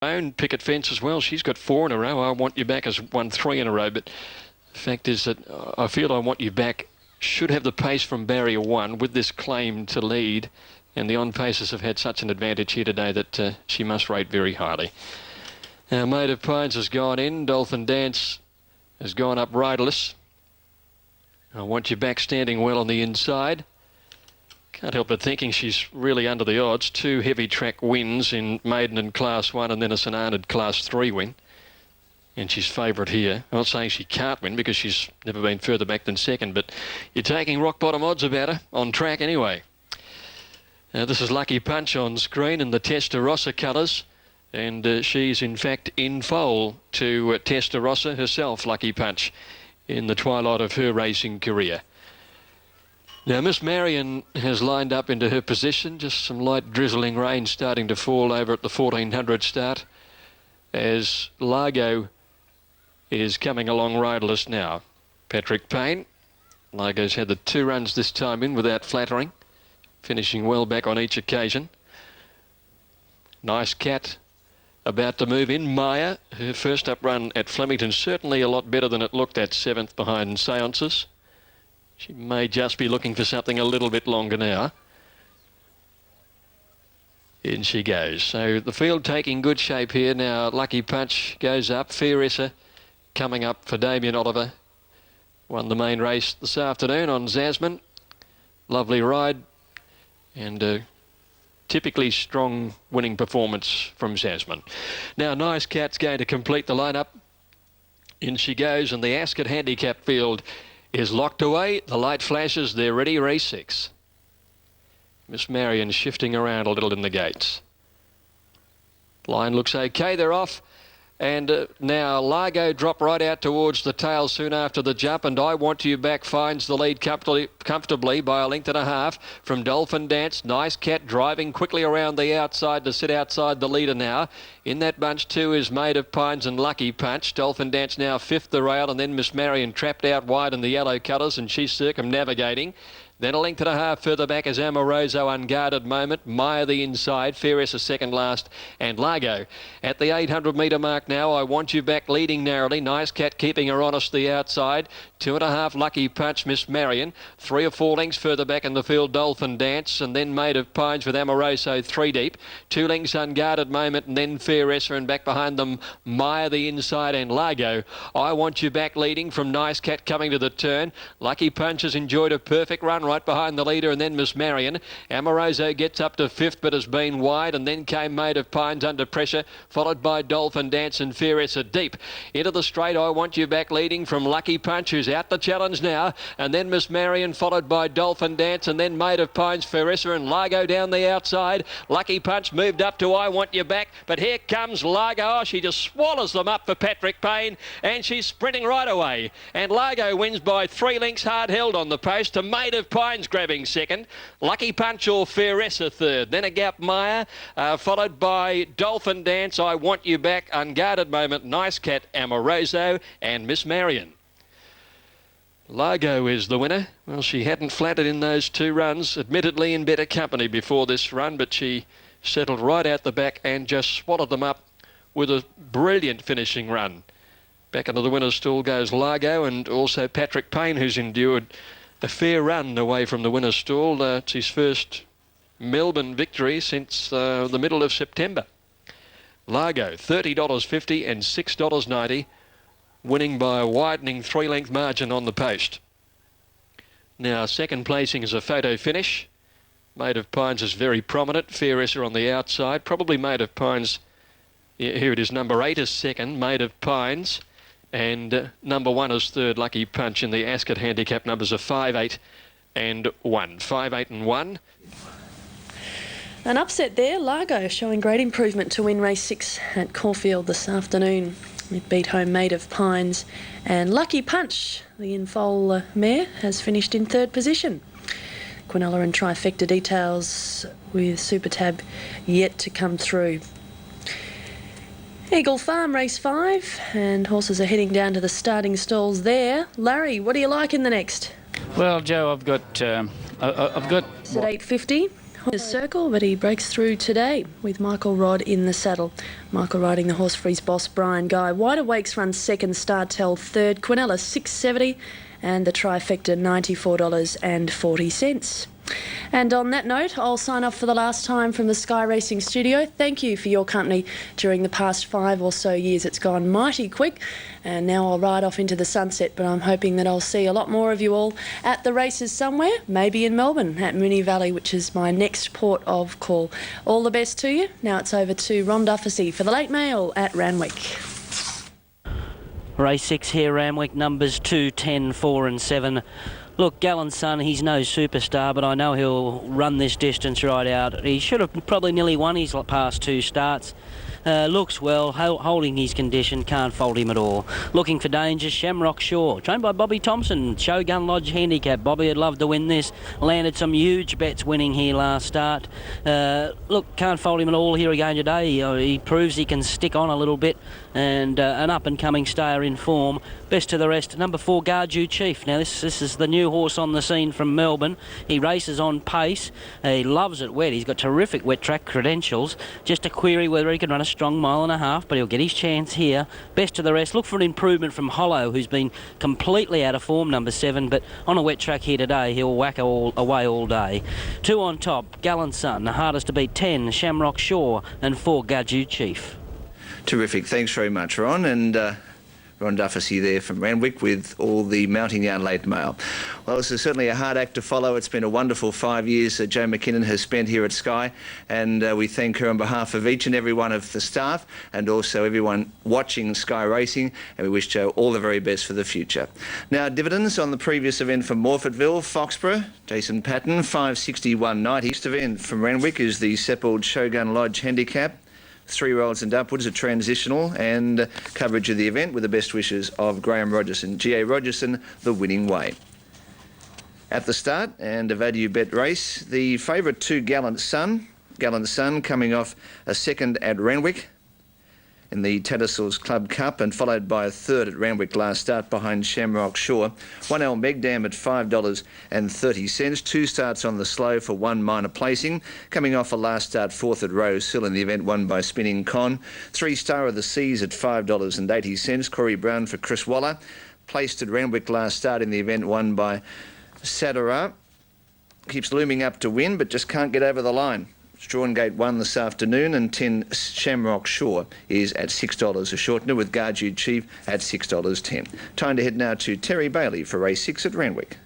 own picket fence as well. She's got 4 in a row. I Want You Back has won 3 in a row. But the fact is that I feel I Want You Back should have the pace from barrier 1 with this claim to lead. And the on-pacers have had such an advantage here today that she must rate very highly. Now, Maid of Pines has gone in. Dolphin Dance has gone up riderless. I Want You Back standing well on the inside. Can't help but thinking she's really under the odds. 2 heavy track wins in maiden and class 1 and then a St Arnaud class 3 win. And she's favourite here. I'm not saying she can't win because she's never been further back than second, but you're taking rock bottom odds about her on track anyway. This is Lucky Punch on screen in the Testarossa colours. And she's in fact in foal to Testarossa herself, Lucky Punch, in the twilight of her racing career. Now, Miss Marion has lined up into her position. Just some light drizzling rain starting to fall over at the 1400 start as Largo is coming along riderless now. Patrick Payne. Largo's had the 2 runs this time in without flattering, finishing well back on each occasion. Nice Cat about to move in. Maya, her first up run at Flemington, certainly a lot better than it looked at 7th behind Seances. She may just be looking for something a little bit longer now. In she goes. So the field taking good shape here now. Lucky Punch goes up. Fieressa coming up for Damien Oliver. Won the main race this afternoon on Zasman. Lovely ride and a typically strong winning performance from Zasman. Now Nice Cat's going to complete the lineup. In she goes, and the Ascot handicap field is locked away. The light flashes. They're ready. Race 6. Miss Marion shifting around a little in the gates. Line looks okay. They're off. And now Largo drop right out towards the tail soon after the jump, and I Want You Back finds the lead comfortably by a length and a half from Dolphin Dance. Nice Cat driving quickly around the outside to sit outside the leader now. In that bunch too is Maid of Pines and Lucky Punch. Dolphin Dance now 5th the rail, and then Miss Marion trapped out wide in the yellow colours, and she's circumnavigating. Then a length and a half further back is Amoroso, Unguarded Moment. Maya the inside. Fieressa second last. And Largo at the 800 metre mark now. I Want You Back leading narrowly. Nice Cat keeping her honest the outside. 2.5 Lucky Punch, Miss Marion. 3 or 4 lengths further back in the field, Dolphin Dance. And then Maid of Pines with Amoroso 3 deep. 2 lengths Unguarded Moment, and then Fieressa, and back behind them Maya the inside and Largo. I Want You Back leading from Nice Cat coming to the turn. Lucky Punch has enjoyed a perfect run right behind the leader, and then Miss Marion. Amoroso gets up to 5th but has been wide, and then came Maid of Pines under pressure, followed by Dolphin Dance and Fieressa deep. Into the straight, I Want You Back leading from Lucky Punch, who's out the challenge now, and then Miss Marion followed by Dolphin Dance, and then Maid of Pines, Fieressa and Largo down the outside. Lucky Punch moved up to I Want You Back, but here comes Largo. Oh, she just swallows them up for Patrick Payne, and she's sprinting right away. And Largo wins by 3 lengths hard held on the post to Maid of Pines grabbing second. Lucky Punch or Fieressa third. Then a gap Maya, followed by Dolphin Dance, I Want You Back, Unguarded Moment, Nice Cat, Amoroso and Miss Marion. Largo is the winner. Well, she hadn't flattered in those 2 runs, admittedly in better company before this run, but she settled right out the back and just swallowed them up with a brilliant finishing run. Back into the winner's stall goes Largo, and also Patrick Payne, who's endured a fair run away from the winner's stall. It's his first Melbourne victory since the middle of September. Largo, $30.50 and $6.90, winning by a widening 3-length margin on the post. Now, second placing is a photo finish. Maid of Pines is very prominent. Fieressa on the outside. Probably Maid of Pines. Here it is. Number 8 is second. Maid of Pines. And number 1 is third, Lucky Punch. In the Ascot handicap numbers are 5, 8 and 1. 5, 8 and 1. An upset there. Largo showing great improvement to win race 6 at Caulfield this afternoon. It beat home Maid of Pines, and Lucky Punch, the in-foal mare, has finished in 3rd position. Quinella and Trifecta details with Super Tab yet to come through. Eagle Farm, race 5, and horses are heading down to the starting stalls there. Larry, what do you like in the next? Well, Joe, I've got It's at 8.50. His circle, but he breaks through today with Michael Rodd in the saddle. Michael riding the horse for his boss, Brian Guy. Wide Awakes runs second, Startel third, Quinella $6.70 and the trifecta $94.40. And on that note, I'll sign off for the last time from the Sky Racing studio. Thank you for your company during the past 5 or so years. It's gone mighty quick, and now I'll ride off into the sunset, but I'm hoping that I'll see a lot more of you all at the races somewhere, maybe in Melbourne at Moonee Valley, which is my next port of call. All the best to you. Now it's over to Ron Dufficy for the late mail at Randwick. Race 6 here, Randwick, numbers 2, 10, 4 and 7. Look, Gallant Son, he's no superstar, but I know he'll run this distance right out. He should have probably nearly won his past 2 starts. Looks well, holding his condition, can't fault him at all. Looking for danger, Shamrock Shore, trained by Bobby Thompson, Shogun Lodge handicap. Bobby would love to win this, landed some huge bets winning here last start. Look, can't fault him at all here again today. He proves he can stick on a little bit, and an up-and-coming stayer in form. Best to the rest, number 4, Garju Chief. Now this is the new horse on the scene from Melbourne. He races on pace. He loves it wet. He's got terrific wet track credentials. Just a query whether he can run a strong 1.5 miles, but he'll get his chance here. Best to the rest, look for an improvement from Hollow, who's been completely out of form, number 7, but on a wet track here today, he'll whack away all day. 2 on top, Gallant Son, the hardest to beat, 10, Shamrock Shore, and 4, Garju Chief. Terrific. Thanks very much, Ron. And Ron Dufficy there from Randwick with all the Mounting Yarn late mail. Well, this is certainly a hard act to follow. It's been a wonderful 5 years that Jo McKinnon has spent here at Sky, and we thank her on behalf of each and every one of the staff and also everyone watching Sky Racing, and we wish Jo all the very best for the future. Now, dividends on the previous event from Morfettville, Foxborough, Jason Patton, 561.90. Next event from Randwick is the Seppelt Shogun Lodge Handicap. 3-year-olds and upwards, a transitional, and coverage of the event with the best wishes of Graham Rogerson. G.A. Rogerson, the winning way. At the start, and a value bet race, the favourite 2, Gallant Son. Gallant Son coming off a second at Randwick in the Tattersalls Club Cup, and followed by a third at Randwick last start behind Shamrock Shore. 1L Megdam at $5.30. 2 starts on the slow for 1 minor placing. Coming off a last start 4th at Rose Hill in the event won by Spinning Con. 3 Star of the Seas at $5.80. Corey Brown for Chris Waller. Placed at Randwick last start in the event won by Sadara. Keeps looming up to win, but just can't get over the line. Strawn Gate 1 this afternoon, and 10 Shamrock Shore is at $6 a shortener, with Garju Chief at $6.10. Time to head now to Terry Bailey for race 6 at Randwick.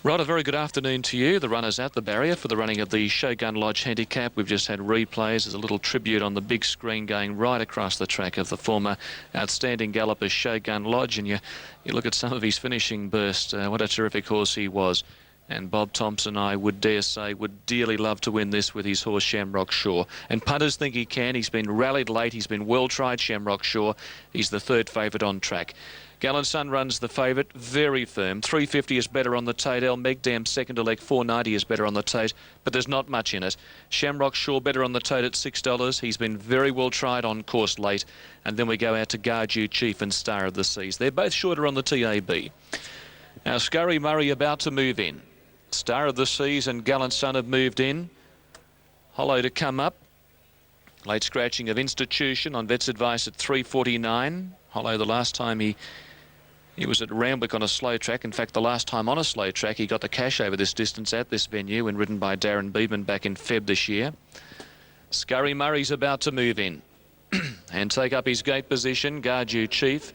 Rod, a very good afternoon to you. The runners at the barrier for the running of the Shogun Lodge Handicap. We've just had replays. There's a little tribute on the big screen going right across the track of the former outstanding galloper Shogun Lodge, and you look at some of his finishing bursts. What a terrific horse he was. And Bob Thompson, I would dare say, would dearly love to win this with his horse Shamrock Shore. And punters think he can. He's been rallied late. He's been well tried, Shamrock Shore. He's the 3rd favourite on track. Gallant Son runs the favourite, very firm. 350 is better on the Tate. El Megdam second to leg, 490 is better on the Tate, but there's not much in it. Shamrock Shore better on the Tate at $6. He's been very well tried on course late. And then we go out to Garju Chief and Star of the Seas. They're both shorter on the TAB. Now, Scurry Murray about to move in. Star of the Seas and Gallant Son have moved in. Hollow to come up. Late scratching of Institution on Vet's advice at 3:49. Hollow, the last time he was at Randwick on a slow track. In fact, the last time on a slow track, he got the cash over this distance at this venue when ridden by Darren Beedman back in Feb this year. Scurry Murray's about to move in and take up his gate position. Garju Chief.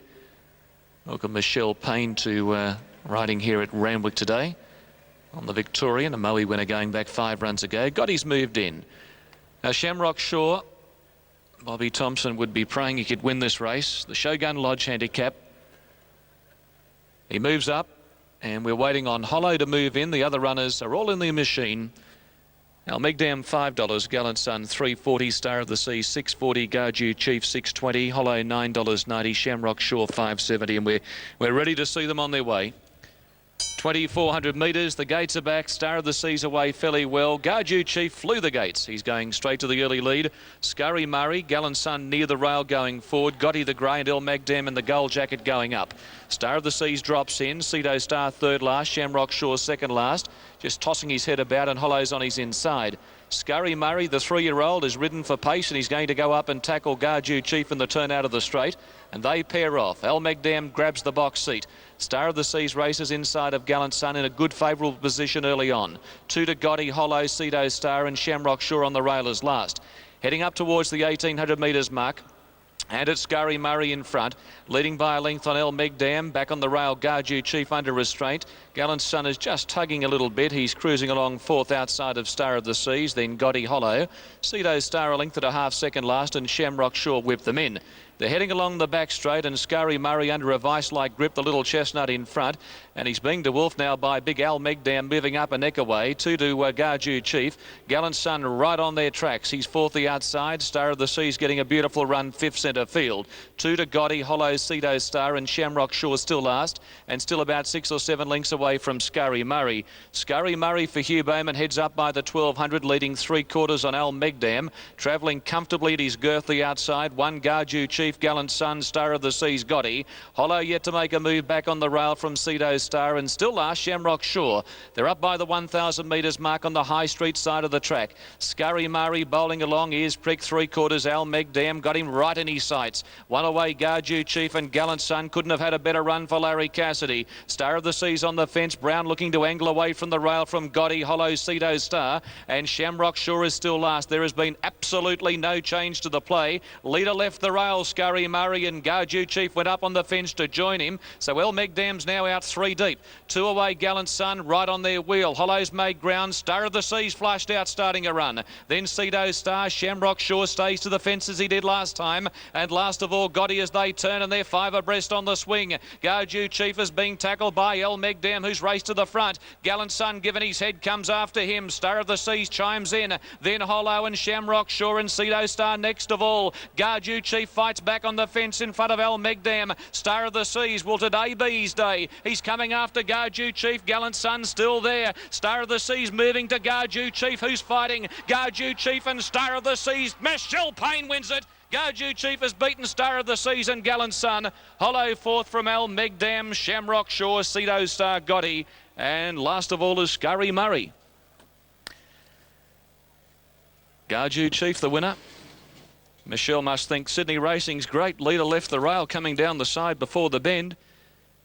Welcome Michelle Payne to riding here at Randwick today on the Victorian, a Moe winner going back 5 runs ago. Got his moved in. Now, Shamrock Shore, Bobby Thompson would be praying he could win this race. The Shogun Lodge Handicap. He moves up, and we're waiting on Hollow to move in. The other runners are all in the machine. Now, Megdam $5, Gallant Son $3.40, Star of the Sea $6.40, Garju Chief $6.20, Hollow $9.90, Shamrock Shore $5.70, and we're ready to see them on their way. 2,400 metres, the gates are back, Star of the Seas away fairly well. Gardew Chief flew the gates. He's going straight to the early lead. Scurry Murray, Gallant Sun near the rail going forward. Gotti the Grey and El Magdam in the gold jacket going up. Star of the Seas drops in. Cedo Star third last. Shamrock Shore second last. Just tossing his head about and Hollow's on his inside. Scurry Murray, the 3-year-old, is ridden for pace and he's going to go up and tackle Gardew Chief in the turn out of the straight. And they pair off. El Magdam grabs the box seat. Star of the Seas races inside of Gallant Sun in a good favourable position early on. 2 to Gotti, Hollow, Cedo Star and Shamrock Shore on the railers last. Heading up towards the 1,800 metres mark. And it's Scurry Murray in front, leading by a length on El Magdam. Back on the rail, Gardew Chief under restraint. Gallant Sun is just tugging a little bit. He's cruising along fourth outside of Star of the Seas, then Gotti Hollow. Cedo Star a length at a half second last, and Shamrock Shore whipped them in. They're heading along the back straight, and Scurry Murray under a vice-like grip, the little chestnut in front. And he's being dwarfed now by big El Magdam moving up a neck away. 2 to Gardew Chief. Gallant Sun right on their tracks. He's fourth the outside. Star of the Seas getting a beautiful run, fifth centre field. 2 to Gotti, Hollow, Cedo Star and Shamrock Shore still last. And still about 6 or 7 lengths away from Scurry Murray. Scurry Murray for Hugh Bowman heads up by the 1,200, leading 3/4 on El Magdam. Travelling comfortably at his girth the outside. 1 Gardew Chief, Gallant Sun, Star of the Seas, Gotti. Hollow yet to make a move back on the rail from Cedo Star, and still last Shamrock Shore. They're up by the 1,000 metres mark on the High Street side of the track. Scurry Murray bowling along, ears prick 3/4. El Magdam got him right in his sights. One away, Gardew Chief and Gallant Sun. Couldn't have had a better run for Larry Cassidy. Star of the Seas on the fence. Brown looking to angle away from the rail from Gotti, Hollow, Cedo Star, and Shamrock Shore is still last. There has been absolutely no change to the play. Leader left the rail, Scurry Murray, and Gardew Chief went up on the fence to join him. So El Magdam's now out 3 deep. 2 away, Gallant Sun right on their wheel. Hollow's made ground. Star of the Seas flushed out, starting a run. Then Cedo Star. Shamrock Shore stays to the fence as he did last time. And last of all, Gotti as they turn, and they're 5 abreast on the swing. Gardew Chief is being tackled by El Magdam, who's raced to the front. Gallant Sun, given his head, comes after him. Star of the Seas chimes in. Then Hollow and Shamrock Shore and Cedo Star next of all. Gardew Chief fights back on the fence in front of El Magdam. Star of the Seas, will today be his day? He's coming after Gardew Chief. Gallant Sun still there. Star of the Seas moving to Gardew Chief, who's fighting. Gardew Chief and Star of the Seas. Michelle Payne wins it. Gardew Chief has beaten Star of the Seas and Gallant Sun. Hollow fourth from El Magdam, Shamrock Shore, Cedo Star, Gotti, and last of all is Scurry Murray. Gardew Chief the winner. Michelle must think Sydney Racing's great. Leader left the rail coming down the side before the bend,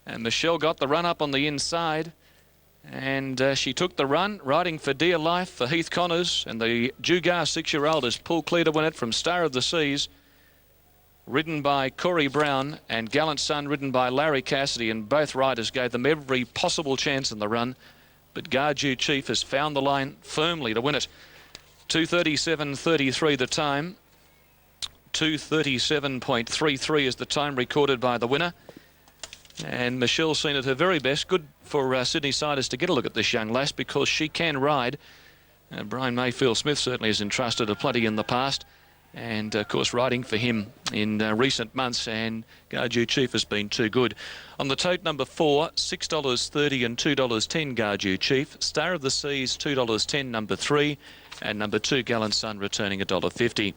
and Michelle got the run up on the inside. And she took the run, riding for dear life for Heath Connors, and the Jugar 6-year-old has pulled clear to win it from Star of the Seas, ridden by Corey Brown, and Gallant Sun ridden by Larry Cassidy, and both riders gave them every possible chance in the run, but Gardew Chief has found the line firmly to win it. 2:37.33 the time. 2:37.33 is the time recorded by the winner. And Michelle's seen at her very best. Good for Sydney Siders to get a look at this young lass, because she can ride. Brian Mayfield Smith certainly has entrusted her plenty in the past, and of course riding for him in recent months, and Gardew Chief has been too good. On the tote number 4, $6.30 and $2.10 Gardew Chief. Star of the Seas $2.10 number 3, and number 2 Gallant Sun returning $1.50.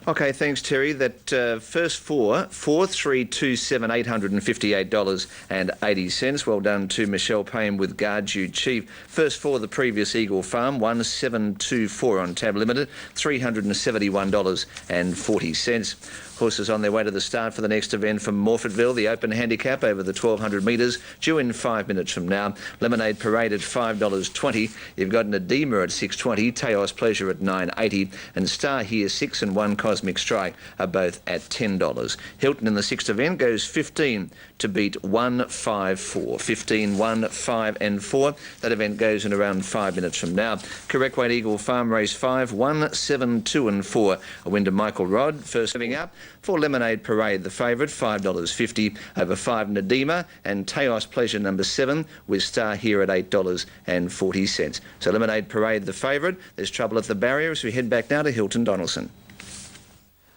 Okay, thanks, Terry. That first 4, 4327, $858.80. Well done to Michelle Payne with Gardew Chief. First 4, the previous Eagle Farm, 1724 on Tab Limited, $371.40. Horses on their way to the start for the next event from Morfettville, the Open Handicap over the 1,200 metres, due in 5 minutes from now. Lemonade Parade at $5.20. You've got Nadima at $6.20, Teos Pleasure at $9.80, and Star Here 6 and 1 Cosmic Strike are both at $10. Hilton in the 6th event goes 15 to beat 154. 15, 1, 5 and 4. That event goes in around 5 minutes from now. Correct Weight Eagle Farm Race 5, 1, 7, 2 and 4. A win to Michael Rod. First moving up for Lemonade Parade, the favourite, $5.50 over 5 Nadima, and Teos Pleasure number 7 with Star Here at $8.40. So Lemonade Parade, the favourite. There's trouble at the barrier as we head back now to Hilton Donaldson.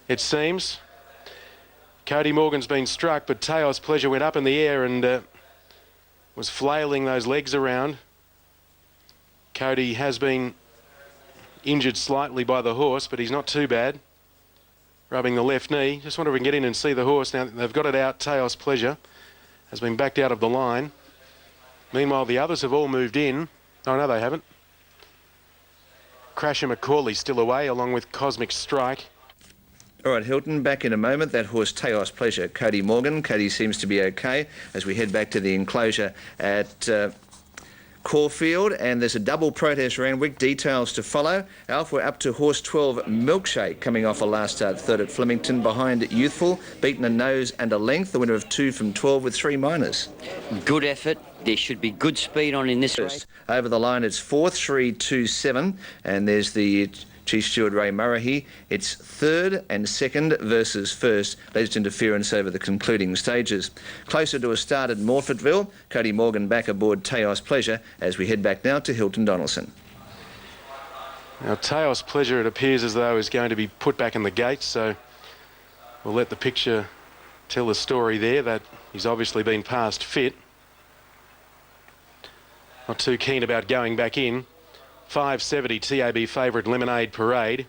It seems. Cody Morgan's been struck, but Teos Pleasure went up in the air and was flailing those legs around. Cody has been injured slightly by the horse, but he's not too bad. Rubbing the left knee. Just wonder if we can get in and see the horse. Now they've got it out. Taos Pleasure has been backed out of the line. Meanwhile, the others have all moved in. Oh, no, they haven't. Crasher Macaulay still away, along with Cosmic Strike. All right, Hilton, back in a moment. That horse, Taos Pleasure, Cody Morgan. Cody seems to be okay as we head back to the enclosure at Caulfield, and there's a double protest Randwick. Details to follow. Alf, we're up to horse 12 Milkshake, coming off a last start third at Flemington behind Youthful, beaten a nose and a length, the winner of 2 from 12 with 3 minors. Good effort. There should be good speed on in this race. Over the line, it's 4-3-2-7, and there's the Chief Steward Ray Murray. It's third and second versus first. Latest interference over the concluding stages. Closer to a start at Morfettville. Cody Morgan back aboard Taos Pleasure as we head back now to Hilton Donaldson. Now, Taos Pleasure, it appears as though, is going to be put back in the gates, so we'll let the picture tell the story there that he's obviously been past fit. Not too keen about going back in. 5.70 TAB favourite Lemonade Parade.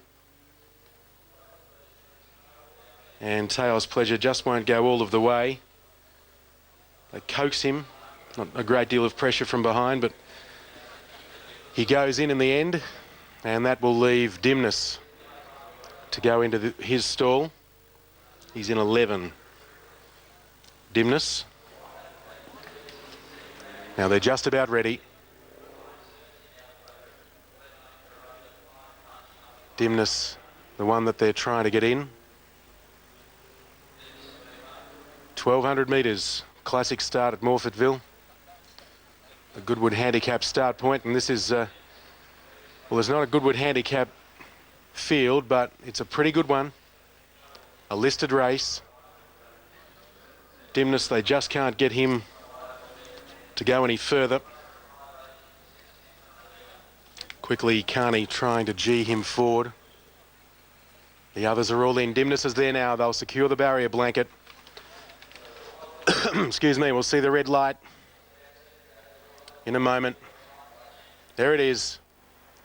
And Taos Pleasure just won't go all of the way. They coax him. Not a great deal of pressure from behind, but he goes in the end, and that will leave Dimness to go into his stall. He's in 11. Dimness. Now they're just about ready. Dimness, the one that they're trying to get in. 1,200 metres, classic start at Morfettville. The Goodwood Handicap start point, and this is, well, there's not a Goodwood Handicap field, but it's a pretty good one. A listed race. Dimness, they just can't get him to go any further. Quickly, Carney trying to G him forward. The others are all in. Dimness is there now. They'll secure the barrier blanket. Excuse me, we'll see the red light in a moment. There it is.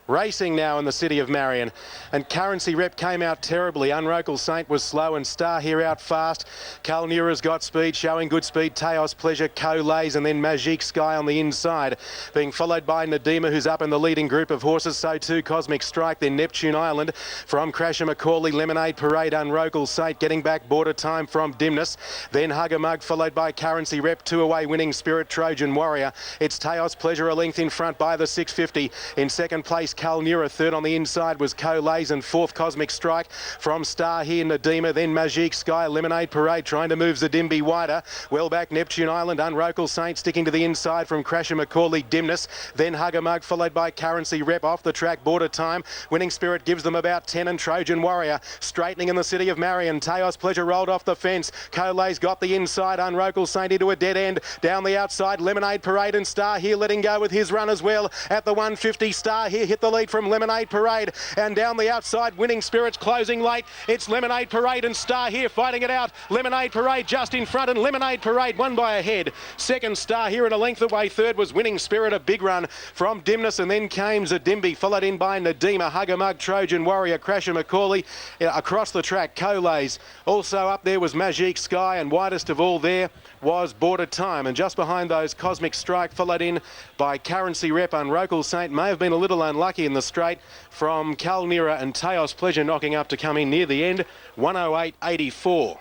Racing now in the city of Marion, and Currency Rep came out terribly. Unrocal Saint was slow and Star here out fast. Kalnira's got speed, showing good speed. Taos Pleasure, Co-Lays, and then Magique Sky on the inside, being followed by Nadima, who's up in the leading group of horses. So too Cosmic Strike, then Neptune Island from Crasher Macaulay, Lemonade Parade, Unrocal Saint getting back border time from Dimness. Then Hug a Mug followed by Currency Rep, 2 away Winning Spirit, Trojan Warrior. It's Taos Pleasure a length in front by the 650. In second place Kalnira, third on the inside was Co-Lays, and fourth Cosmic Strike from Star here, Nadima, then Magique Sky, Lemonade Parade trying to move Zadimbi wider. Well back Neptune Island, Unrocal Saint sticking to the inside from Crasher Macaulay, Dimness, then Hug a Mug followed by Currency Rep off the track, border time. Winning Spirit gives them about 10, and Trojan Warrior straightening in the city of Marion. Taos Pleasure rolled off the fence. Co-Lays got the inside, Unrocal Saint into a dead end. Down the outside, Lemonade Parade and Star here letting go with his run as well. At the 150, Star here hit the lead from Lemonade Parade, and down the outside Winning Spirit's closing late. It's Lemonade Parade and Star here fighting it out. Lemonade Parade just in front, and Lemonade Parade won by a head. Second, Star here at a length away. Third was Winning Spirit, a big run from Dimness, and then came Zadimbi, followed in by Nadima, Hug a Mug, Trojan Warrior, Crasher Macaulay. Across the track, Co-Lays. Also up there was Magique Sky, and widest of all there was Border Time, and just behind those Cosmic Strike, followed in by Currency Rep. Unrocal Saint may have been a little unlucky in the straight from Kalnira, and Taos Pleasure knocking up to come in near the end, 108.84.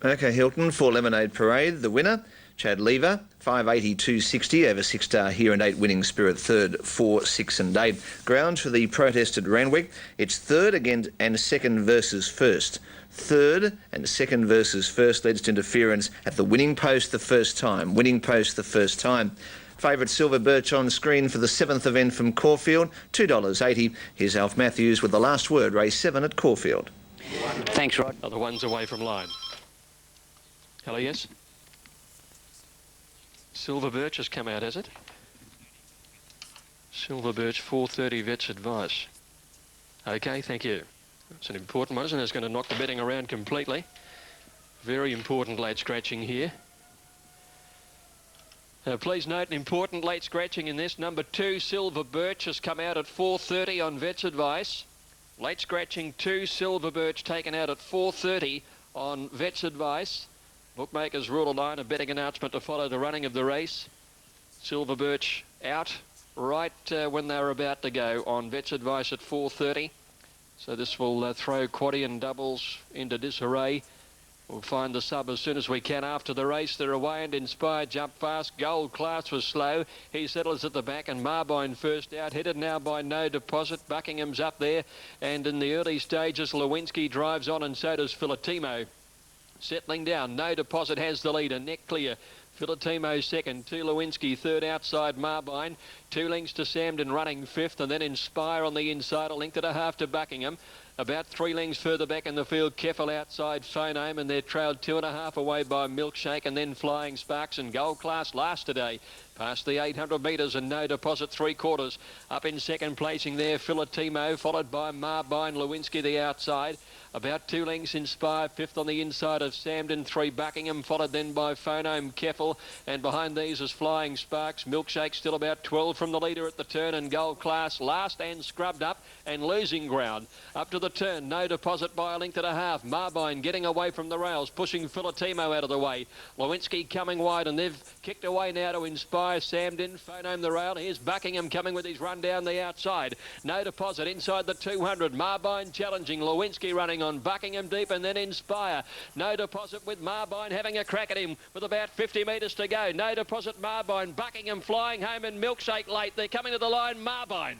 Okay, Hilton, for Lemonade Parade, the winner, Chad Lever, 580.260 over 6 Star here and 8 Winning Spirit third, 4, 6 and 8. Grounds for the protest at Randwick, it's third again and second versus first. Third and second versus first, latest interference at the winning post the first time. Winning post the first time. Favourite Silver Birch on screen for the 7th event from Caulfield, $2.80. Here's Alf Matthews with the last word, race 7 at Caulfield. Thanks, Rod. Other ones away from line. Hello, yes? Silver Birch has come out, has it? Silver Birch, 4:30 Vets Advice. Okay, thank you. It's an important one, isn't it? It's going to knock the betting around completely. Very important late scratching here. Please note an important late scratching in this. Number 2, Silver Birch, has come out at 4:30 on Vet's advice. Late scratching 2, Silver Birch, taken out at 4:30 on Vet's advice. Bookmakers rule a line, a betting announcement to follow the running of the race. Silver Birch out right when they were about to go on Vet's advice at 4:30. So this will throw quaddie and doubles into disarray. We'll find the sub as soon as we can after the race. They're away, and Inspire jumped fast. Gold Class was slow. He settles at the back, and Marbine first out. Headed now by No Deposit. Buckingham's up there. And in the early stages, Lewinsky drives on, and so does Filatimo. Settling down, No Deposit has the lead. A neck clear. Filatimo second, to Lewinsky, third outside Marbine, 2 lengths to Samden running fifth, and then Inspire on the inside, a length and a half to Buckingham. About 3 lengths further back in the field, Keffel outside Phonome, and they're trailed 2.5 away by Milkshake, and then Flying Sparks and Gold Class last today. Past the 800 metres, and No Deposit 3/4. Up in second placing there, Filatimo, followed by Marbine, Lewinsky the outside. About 2 lengths Inspire, fifth on the inside of Samden, 3 Buckingham, followed then by Phonome, Keffel, and behind these is Flying Sparks. Milkshake still about 12 from the leader at the turn, and Gold Class last and scrubbed up and losing ground. Up to the turn, No Deposit by a length and a half. Marbine getting away from the rails, pushing Filatimo out of the way. Lewinsky coming wide, and they've kicked away now to Inspire, Samden, Phonome the rail. Here's Buckingham coming with his run down the outside. No Deposit inside the 200. Marbine challenging, Lewinsky running on, Buckingham deep, and then Inspire. No Deposit with Marbine having a crack at him with about 50 metres to go. No Deposit, Marbine, Buckingham flying home, and Milkshake late. They're coming to the line, Marbine.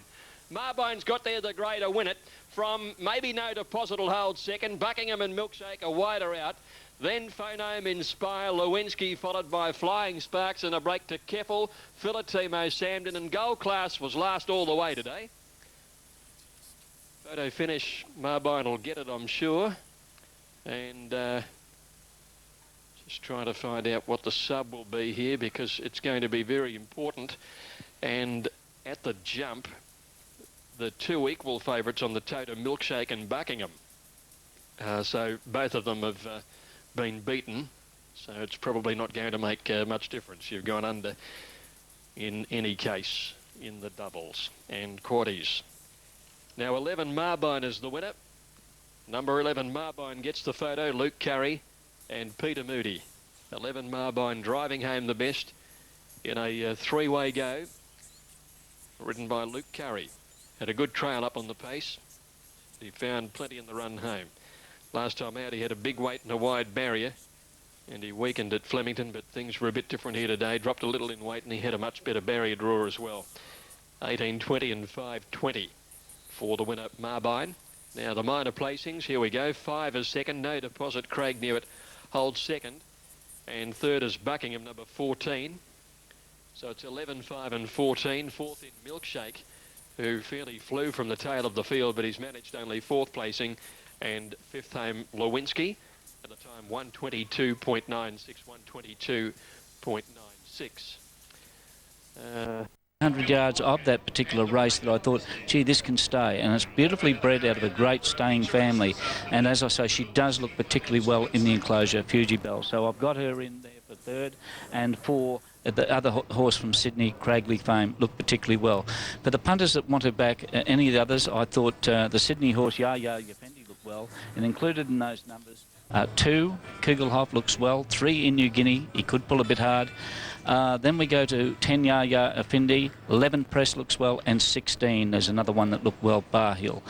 Marbine's got there the grey to win it. From maybe No Deposit will hold second. Buckingham and Milkshake are wider out. Then Phonome, Inspire, Lewinsky, followed by Flying Sparks, and a break to Keffel, Filatimo, Samden, and Gold Class was last all the way today. Photo finish, Marbine will get it, I'm sure. And just trying to find out what the sub will be here, because it's going to be very important. And at the jump, the 2 equal favourites on the totem, Milkshake and Buckingham. So both of them have been beaten, so it's probably not going to make much difference. You've gone under in any case in the doubles and quaddies. Now 11 Marbine is the winner. Number 11 Marbine gets the photo, Luke Curry and Peter Moody. 11 Marbine driving home the best in a 3-way go, ridden by Luke Curry. Had a good trail up on the pace. He found plenty in the run home. Last time out he had a big weight and a wide barrier, and he weakened at Flemington, but things were a bit different here today. Dropped a little in weight, and he had a much better barrier draw as well. 18.20 and 5.20 for the winner, Marbine. Now the minor placings, here we go. 5 is second, No Deposit, Craig Newitt holds second, and third is Buckingham, number 14. So it's 11, 5 and 14. Fourth in Milkshake, who fairly flew from the tail of the field, but he's managed only 4th placing. And fifth home, Lewinsky, at the time 122.96, 122.96. 100 yards of that particular race that I thought, gee, this can stay. And it's beautifully bred out of a great staying family. And as I say, she does look particularly well in the enclosure, Fuji Bell. So I've got her in there for third, and for the other horse from Sydney, Cragley fame, looked particularly well. For the punters that want her back, any of the others, I thought the Sydney horse, Yaya Yafendi, looked well. And included in those numbers, 2, Kugelhoff looks well. 3 in New Guinea, he could pull a bit hard. Then we go to 10 Yaya Effendi, 11 Press looks well, and 16, there's another one that looked well, Bar Hill.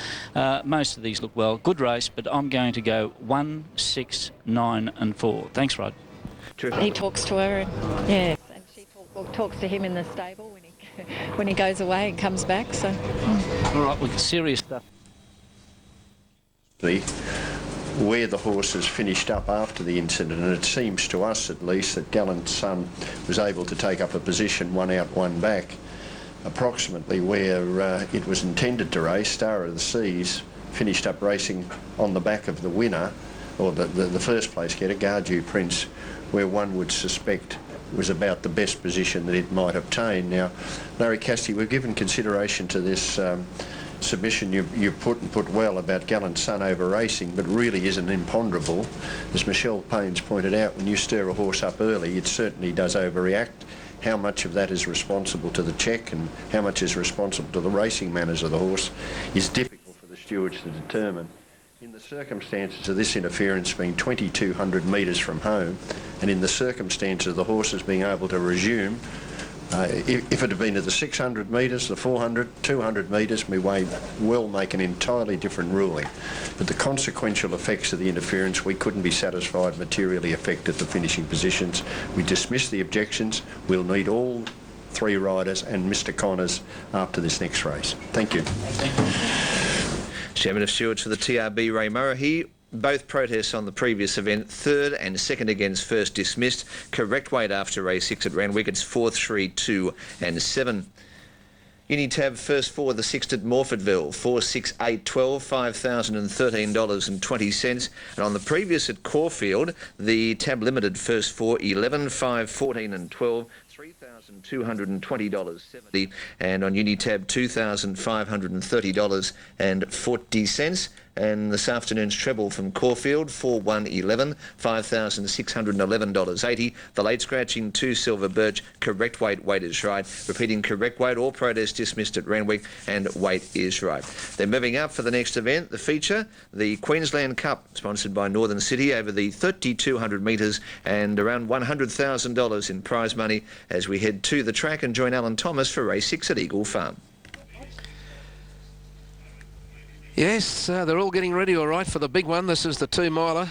Most of these look well. Good race, but I'm going to go 1, 6, 9 and 4. Thanks, Rod. He talks to her, and yeah, and she talks to him in the stable when he goes away and comes back. So all right, we got serious stuff. Where the horses finished up after the incident, and it seems to us at least that Gallant Son was able to take up a position 1 out, 1 back, approximately where it was intended to race. Star of the Seas finished up racing on the back of the winner, or the first place getter, Gardew Prince, where one would suspect was about the best position that it might obtain. Now, Larry Cassidy, we've given consideration to this submission you put well about Gallant Son over racing, but really isn't imponderable. As Michelle Payne's pointed out, when you stir a horse up early, it certainly does overreact. how much of that is responsible to the check and how much is responsible to the racing manners of the horse is difficult for the stewards to determine. In the circumstances of this interference being 2,200 metres from home, and in the circumstances of the horses being able to resume, if it had been at the 600 metres, the 400, 200 metres, we may well make an entirely different ruling. But the consequential effects of the interference, we couldn't be satisfied materially affected the finishing positions. We dismiss the objections. We'll need all 3 riders and Mr Connors after this next race. Thank you. Chairman of Stewards for the TRB, Ray Murray. Both protests on the previous event, third and second against first, dismissed. Correct weight after race 6 at Randwick. It's 4, 3, 2 and 7. Unitab first 4, the 6th at Morfordville, 4, 6, 8, 12, $5,013.20. And on the previous at Caulfield, the Tab Limited first 4, 11, 5, 14 and 12, $3,220.70, and on Unitab $2,530.40. And this afternoon's treble from Caulfield, 4, 1, 11, $5,611.80. The late scratching 2 Silver Birch, correct weight is right. Repeating correct weight, all protests dismissed at Randwick, and weight is right. Then moving up for the next event, the feature, the Queensland Cup, sponsored by Northern City, over the 3,200 metres and around $100,000 in prize money as we head to the track and join Alan Thomas for race 6 at Eagle Farm. Yes, they're all getting ready all right for the big one. This is the 2-miler,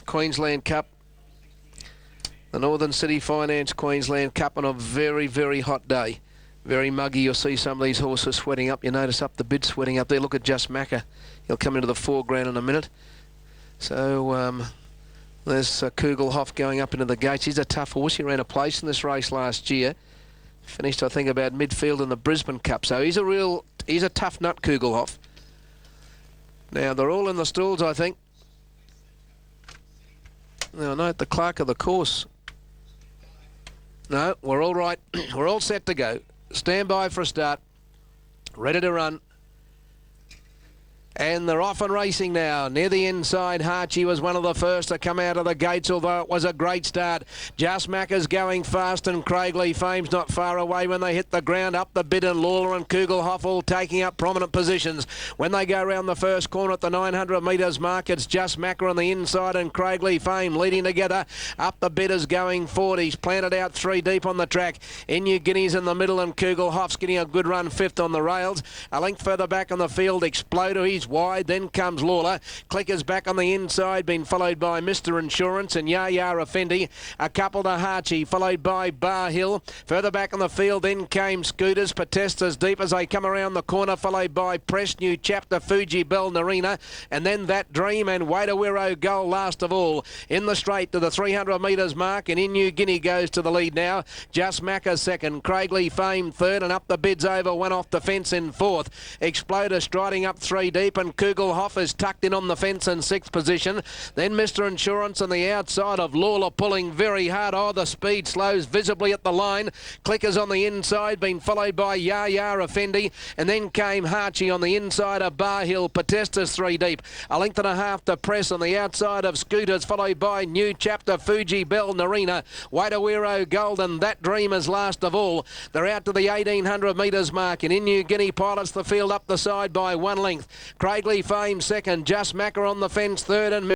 Queensland Cup, the Northern City Finance Queensland Cup on a very, very hot day. Very muggy. You'll see some of these horses sweating up. You notice up the bid sweating up there. Look at Just Macca. He'll come into the foreground in a minute. So there's Kugelhoff going up into the gates. He's a tough horse. He ran a place in this race last year. Finished, I think, about midfield in the Brisbane Cup. So he's a tough nut, Kugelhoff. Now, they're all in the stalls, I think. Now, note the clerk of the course. No, we're all right. We're all set to go. Stand by for a start. Ready to run. And they're off and racing now. Near the inside, Harchie was one of the first to come out of the gates, although it was a great start. Just Macca's going fast, and Craigley Fame's not far away when they hit the ground. Up the bid, and Lawler and Kugelhoff all taking up prominent positions. When they go round the first corner at the 900 metres mark, it's Just Macca on the inside and Craigley Fame leading together. Up the bid is going forward. He's planted out 3 deep on the track. New Guinea's in the middle, and Kugelhoff's getting a good run 5th on the rails. A length further back on the field, Exploder. He's wide, then comes Lawler. Clickers back on the inside, been followed by Mr Insurance and Yaya Effendi. A couple to Harchie, followed by Bar Hill. Further back on the field, then came Scooters. Potestas deep as they come around the corner, followed by Press, New Chapter, Fuji Bell, Narina, and then That Dream and Wadawiro Goal last of all. In the straight to the 300 metres mark, and In New Guinea goes to the lead now. Just Macca second, Craigley Fame third, and up the bids over, one off the fence in 4th. Exploder striding up 3 deep, and Kugelhoff is tucked in on the fence in 6th position. Then Mr Insurance on the outside of Lawler pulling very hard. Oh, the speed slows visibly at the line. Clickers on the inside, been followed by Yaya Effendi, and then came Harchie on the inside of Bar Hill. Potestas 3 deep. A length and a half to Press on the outside of Scooters, followed by New Chapter, Fuji Bell, Narina, Wadawiro Gold, and That Dream is last of all. They're out to the 1800 metres mark, and In New Guinea pilots the field up the side by 1 length. Craigley Fame second, Just Macca on the fence third, and